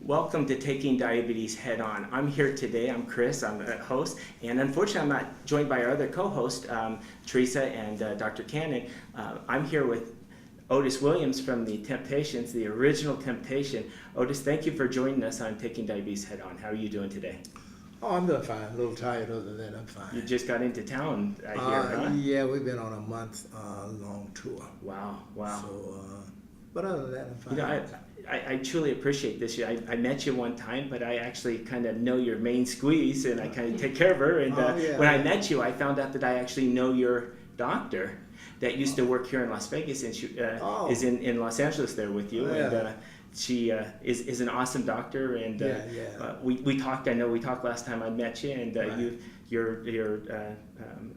Welcome to Taking Diabetes Head On. I'm here today. I'm Chris. I'm a host, and unfortunately, I'm not joined by our other co-host, Teresa and Dr. Cannon. I'm here with Otis Williams from the Temptations, the original Temptation. Otis, thank you for joining us on Taking Diabetes Head On. How are you doing today? Oh, I'm doing fine. A little tired. Other than I'm fine. You just got into town, I hear, huh? Yeah, we've been on a month-long tour. Wow, wow. So, but other than that, I'm fine. You know, I truly appreciate this. I met you one time, but I actually kind of know your main squeeze, and I kind of take care of her. And when I met you, I found out that I actually know your doctor that used to work here in Las Vegas, and she is in Los Angeles there with you. And she is an awesome doctor. And we talked. I know we talked last time I met you, and your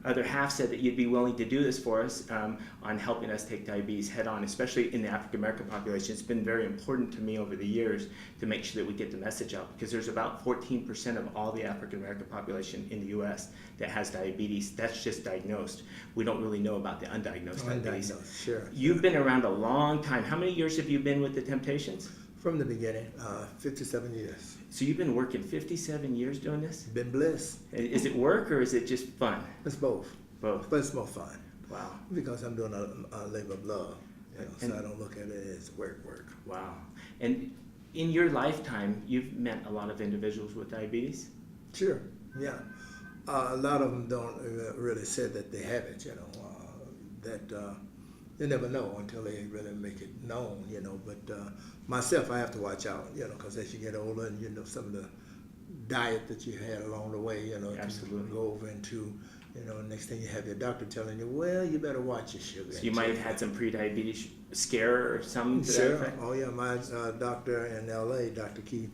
other half said that you'd be willing to do this for us on helping us take diabetes head on, especially in the African American population. It's been very important to me over the years to make sure that we get the message out, because there's about 14% of all the African American population in the U.S. that has diabetes. That's just diagnosed. We don't really know about the undiagnosed diabetes. Sure. You've been around a long time. How many years have you been with the Temptations? From the beginning, 57 years. So you've been working 57 years doing this? Been blessed. Is it work or is it just fun? It's both. Both. But it's more fun. Wow. Because I'm doing a labor of love, so I don't look at it as work. Wow. And in your lifetime, you've met a lot of individuals with diabetes? Sure, yeah. A lot of them don't really say that they have it, you never know until they really make it known, But myself, I have to watch out, because as you get older and some of the diet that you had along the way, Absolutely. to go over into, next thing you have your doctor telling you, well, you better watch your sugar. So you might have had some pre-diabetes scare or something to that effect? Oh yeah, my doctor in L.A., Dr. Keith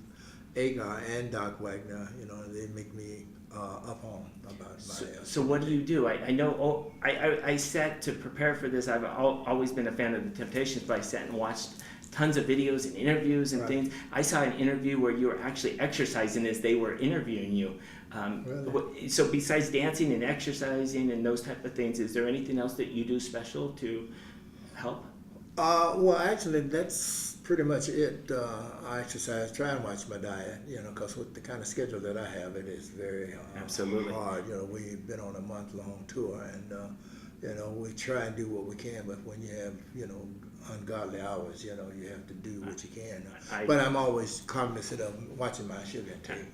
Agar and Doc Wagner, they make me up on about my So what do you do? I know, I sat to prepare for this. I've always been a fan of the Temptations, but I sat and watched tons of videos and interviews and things. I saw an interview where you were actually exercising as they were interviewing you. Really? So besides dancing and exercising and those type of things, is there anything else that you do special to help? Well, actually, that's pretty much it. I exercise, try and watch my diet, because with the kind of schedule that I have, it is very Absolutely. hard. We've been on a month-long tour, and we try and do what we can, but when you have, ungodly hours, you have to do what you can. But I'm always cognizant of watching my sugar intake,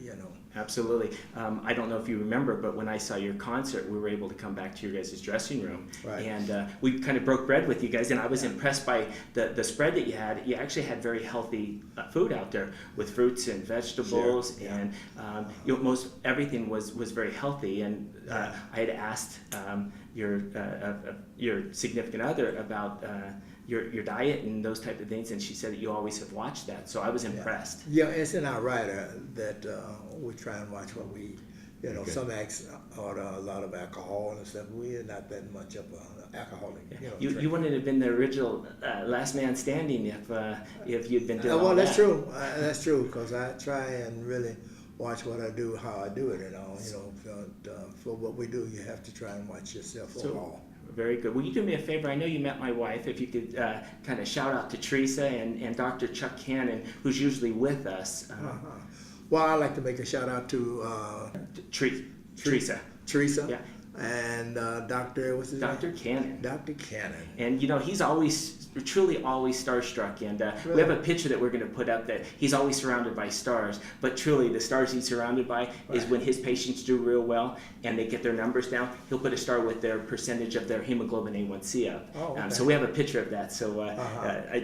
Absolutely. I don't know if you remember, but when I saw your concert, we were able to come back to your guys' dressing room. Right. And we kind of broke bread with you guys, and I was impressed by the spread that you had. You actually had very healthy food out there with fruits and vegetables, and most everything was very healthy. And I had asked your significant other about your diet and those type of things, and she said that you always have watched that, so I was impressed. Yeah, it's in our rider that we try and watch what we eat. Some order a lot of alcohol and stuff. We're not that much of an alcoholic. You wouldn't have been the original last man standing if you'd been doing all well, that's that. true. That's true, because I try and really watch what I do, how I do it, for what we do, you have to try and watch yourself overall. Very good. Will you do me a favor? I know you met my wife. If you could kind of shout out to Teresa and Dr. Chuck Cannon, who's usually with us. Well, I'd like to make a shout out to Teresa. Teresa. Yeah. And Dr. What's his name? Dr. Cannon. Dr. Cannon. And he's truly always starstruck. And we have a picture that we're going to put up that he's always surrounded by stars. But truly, the stars he's surrounded by is when his patients do real well and they get their numbers down, he'll put a star with their percentage of their hemoglobin A1C up. Oh, okay. So we have a picture of that. So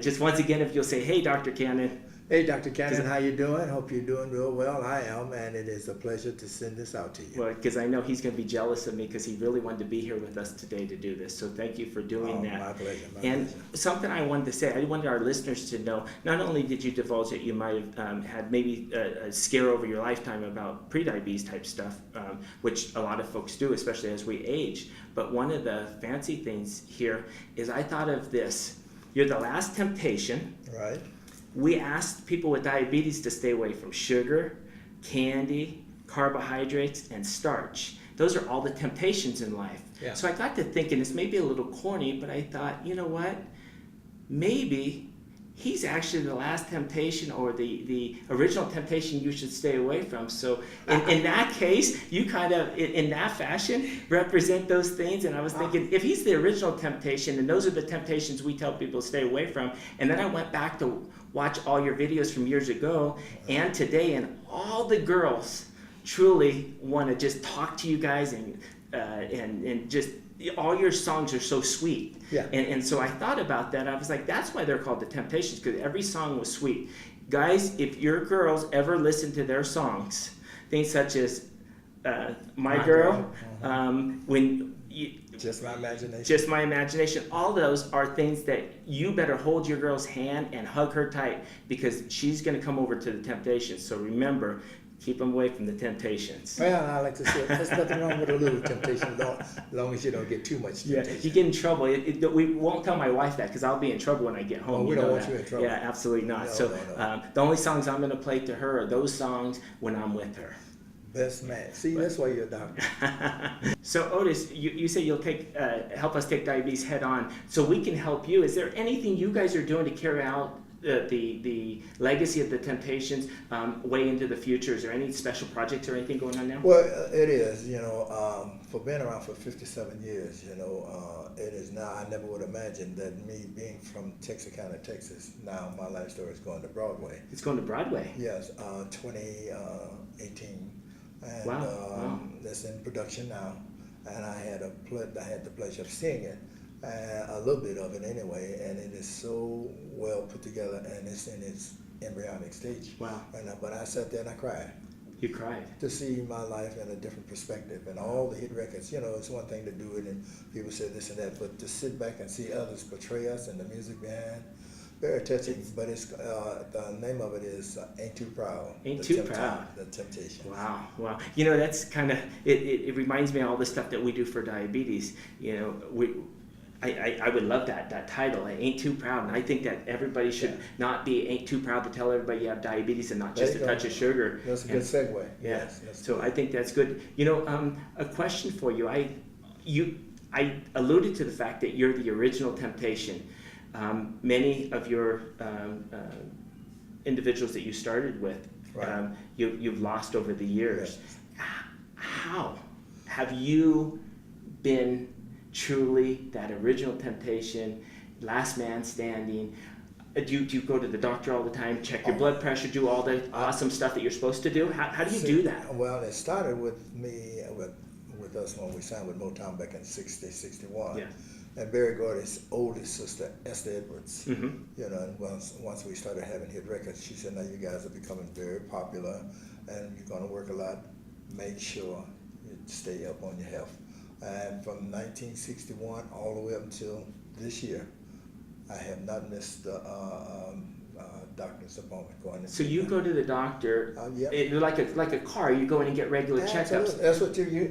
just once again, if you'll say, hey, Dr. Cannon. Hey, Dr. Cannon, how you doing? Hope you're doing real well. I am, and it is a pleasure to send this out to you. Well, because I know he's going to be jealous of me because he really wanted to be here with us today to do this. So thank you for doing that. My pleasure. And something I wanted to say, I wanted our listeners to know, not only did you divulge that you might have had maybe a scare over your lifetime about prediabetes type stuff, which a lot of folks do, especially as we age, but one of the fancy things here is I thought of this. You're the last temptation. Right. We asked people with diabetes to stay away from sugar, candy, carbohydrates, and starch. Those are all the temptations in life. Yeah. So I got to thinking, this may be a little corny, but I thought, you know what? Maybe he's actually the last temptation, or the original temptation you should stay away from. So in that case, you kind of, in that fashion, represent those things. And I was thinking, if he's the original temptation, and those are the temptations we tell people to stay away from, and then I went back to watch all your videos from years ago and today, and all the girls truly want to just talk to you guys, and just all your songs are so sweet. Yeah. And so I thought about that. I was like, that's why they're called the Temptations, because every song was sweet. Guys, if your girls ever listen to their songs, things such as My Girl, when you, Just My Imagination. Just My Imagination, all those are things that you better hold your girl's hand and hug her tight, because she's going to come over to the Temptations. So remember, keep them away from the Temptations. Well, I like to say there's nothing wrong with a little temptation, as long as you don't get too much temptation. Yeah, you get in trouble. We won't tell my wife that, because I'll be in trouble when I get home. Oh, we don't want you in trouble. Yeah, absolutely not. No, So no. the only songs I'm going to play to her are those songs when I'm with her. Best man. See, that's why you're a doctor. So Otis, you say you'll help us take diabetes head on, so we can help you. Is there anything you guys are doing to carry out the legacy of the Temptations way into the future? Is there any special projects or anything going on now? Well, it is, for being around for 57 years, it is now. I never would imagine that me being from Texarkana, Texas, now my life story is going to Broadway. It's going to Broadway? Yes, 2018. And Wow. That's in production now. And I had the pleasure of seeing it. A little bit of it anyway, and it is so well put together, and it's in its embryonic stage. Wow. But I sat there and I cried. You cried. To see my life in a different perspective, and all the hit records. It's one thing to do it and people say this and that, but to sit back and see others portray us and the music behind, very touching. But it's the name of it is Ain't Too Proud. Ain't Too Proud. The Temptation. Wow. That's kind of, it reminds me of all the stuff that we do for diabetes. I would love that title, Ain't Too Proud. And I think that everybody should not be ain't too proud to tell everybody you have diabetes and not just a touch of sugar. That's a good segue. Yeah. Yes, So good. I think that's good. A question for you. I alluded to the fact that you're the original Temptation. Many of your individuals that you started with, Right. You've lost over the years. Yes. How have you been truly that original Temptation, last man standing? Do you go to the doctor all the time, check your blood pressure, do all the awesome stuff that you're supposed to do? How do you do that? Well, it started with me, with us when we signed with Motown back in 61. Yeah. And Barry Gordy's oldest sister, Esther Edwards, Mm-hmm. and once we started having hit records, she said, now you guys are becoming very popular and you're going to work a lot. Make sure you stay up on your health. And from 1961 all the way up until this year, I have not missed a doctor's appointment going in. So you go to the doctor, Yep. like a car, you go in and get regular Absolutely. checkups. That's what you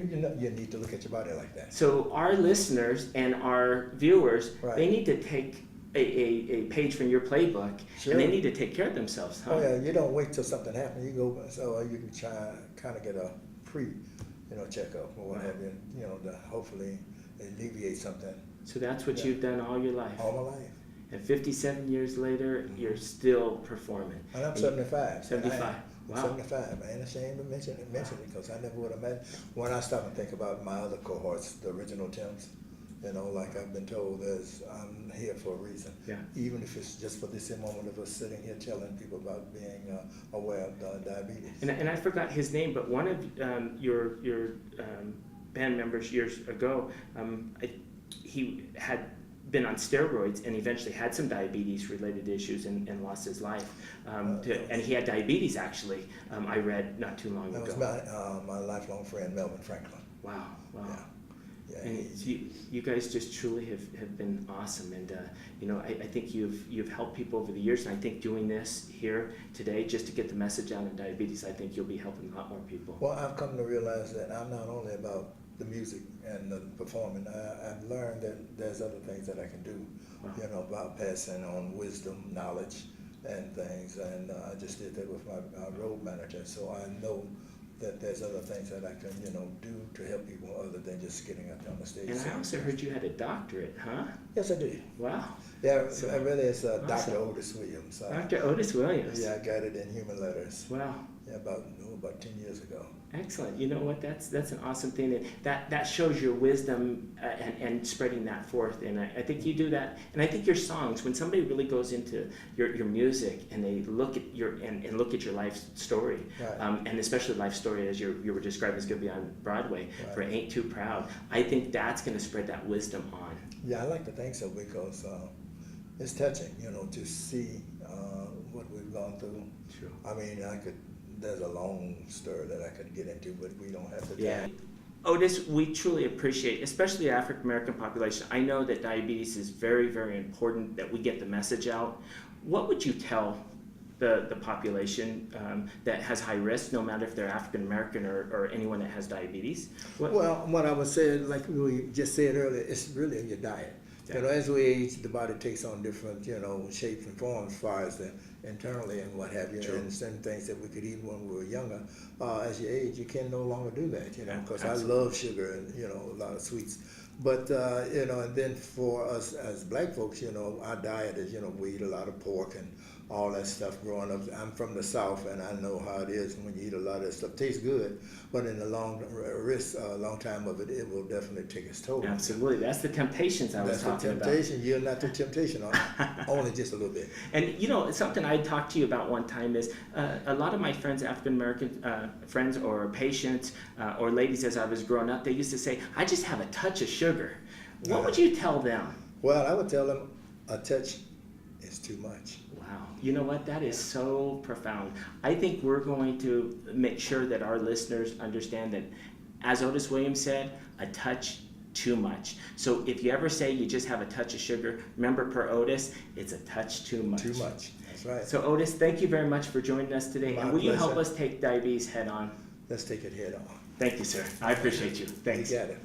need to look at your body like that. So our listeners and our viewers, Right. they need to take a page from your playbook, Sure. and they need to take care of themselves, huh? Oh yeah, you don't wait till something happens. You go, so you can try kind of get a checkup or what have you, to hopefully alleviate something. So that's what you've done all your life. All my life. And 57 years later, you're still performing. And I'm 75. 75. Wow. 75. I ain't ashamed to mention it because I never would have imagined. When I stop and think about my other cohorts, the original Tims, like I've been told, I'm here for a reason. Yeah. Even if it's just for this moment of us sitting here telling people about being aware of diabetes. And I forgot his name, but one of your band members years ago, he had been on steroids and eventually had some diabetes related issues and lost his life. And he had diabetes actually, I read not too long ago. That was my lifelong friend, Melvin Franklin. Wow. Yeah, And you guys just truly have been awesome, and I think you've helped people over the years, and I think doing this here today just to get the message out on diabetes, I think you'll be helping a lot more people. Well, I've come to realize that I'm not only about the music and the performing. I've learned that there's other things that I can do, Wow. About passing on wisdom, knowledge, and things. And I just did that with my road manager, so I know that there's other things that I can, do to help people other than just getting up on the stage. And I also heard you had a doctorate, huh? Yes, I did. Wow. Yeah, So, really, it's awesome. Dr. Otis Williams. Dr. Otis Williams. Yeah, I got it in human letters. Wow. Yeah, about 10 years ago. Excellent. You know what? That's an awesome thing. And that shows your wisdom and spreading that forth. And I think you do that. And I think your songs, when somebody really goes into your music and they look at and look at your life story, right. And especially life story as you were describing is going to be on Broadway right. for Ain't Too Proud. I think that's going to spread that wisdom on. Yeah, I like to think so because it's touching, to see what we've gone through. True. I mean, there's a long story that I could get into, but we don't have the time. Yeah. Otis, we truly appreciate, especially the African American population. I know that diabetes is very, very important, that we get the message out. What would you tell the population that has high risk, no matter if they're African American or anyone that has diabetes? Well, what I would say, like we just said earlier, it's really in your diet. Exactly. As we age, the body takes on different, shapes and forms as far as the internally and what have you. True. And certain things that we could eat when we were younger. As you age, you can no longer do that, because I love sugar and, a lot of sweets. But, and then for us as black folks, our diet is, we eat a lot of pork and all that stuff growing up. I'm from the South, and I know how it is when you eat a lot of that stuff. Tastes good, but in the long time of it, it will definitely take its toll. Absolutely. That's the temptations I was talking about. That's the temptation. You're not the temptation, only just a little bit. And, something I talked to you about one time is a lot of my friends, African-American friends or patients or ladies as I was growing up, they used to say, I just have a touch of sugar. What would you tell them? Well, I would tell them a touch is too much. Wow. You know what? That is so profound. I think we're going to make sure that our listeners understand that, as Otis Williams said, a touch too much. So if you ever say you just have a touch of sugar, remember per Otis, it's a touch too much. Too much. That's right. So Otis, thank you very much for joining us today. My and will pleasure. You help us take diabetes head on? Let's take it head on. Thank you, sir. I appreciate you. Thanks. You got it.